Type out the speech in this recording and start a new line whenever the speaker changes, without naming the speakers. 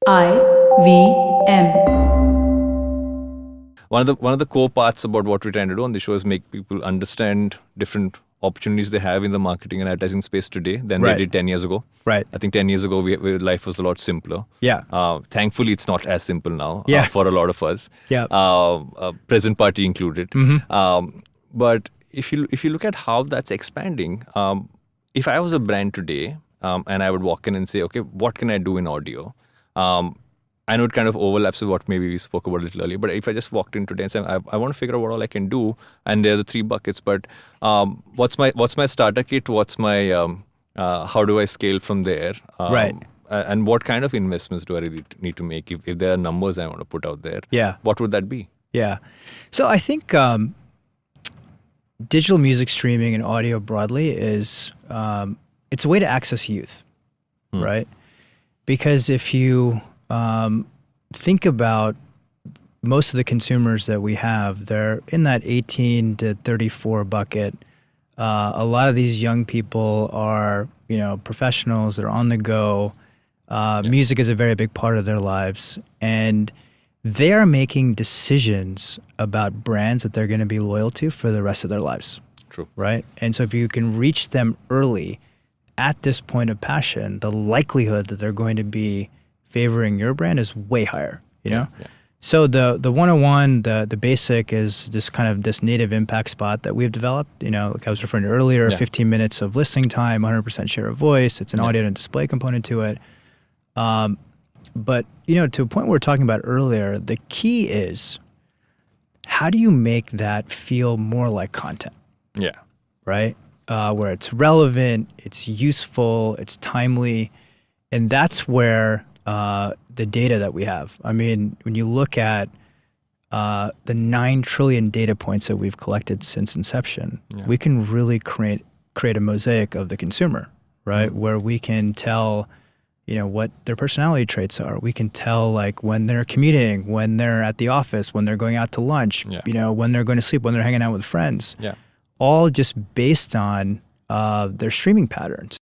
IVM.
One of the core parts about what we're trying to do on the show is make people understand different opportunities they have in the marketing and advertising space today than they did 10 years ago.
Right.
I think 10 years ago, life was a lot simpler.
Yeah.
Thankfully, it's not as simple now for a lot of us.
Yeah.
Present party included.
Mm-hmm.
But if you look at how that's expanding, if I was a brand today and I would walk in and say, okay, what can I do in audio? I know it kind of overlaps with what maybe we spoke about a little earlier, but if I just walked in today and said, I want to figure out what all I can do, and there are the three buckets, but what's my starter kit? What's my, how do I scale from there?
Right.
And what kind of investments do I really need to make? If there are numbers I want to put out there, what would that be?
Yeah. So I think digital music streaming and audio broadly is, it's a way to access youth, right? Because if you think about most of the consumers that we have, they're in that 18 to 34 bucket. A lot of these young people are, professionals. They're on the go. Music is a very big part of their lives, and they are making decisions about brands that they're going to be loyal to for the rest of their lives.
True. Right?
And so if you can reach them early at this point of passion, the likelihood that they're going to be favoring your brand is way higher, Yeah. So the 101, the basic is this native impact spot that we've developed, like I was referring to earlier, 15 minutes of listening time, 100% share of voice. It's an audio and display component to it. But, to a point we were talking about earlier, the key is how do you make that feel more like content?
Yeah.
Right? Where it's relevant, it's useful, it's timely. And that's where the data that we have. I mean, when you look at the 9 trillion data points that we've collected since inception, we can really create a mosaic of the consumer, right? Where we can tell, what their personality traits are. We can tell like when they're commuting, when they're at the office, when they're going out to lunch, when they're going to sleep, when they're hanging out with friends. All just based on their streaming patterns.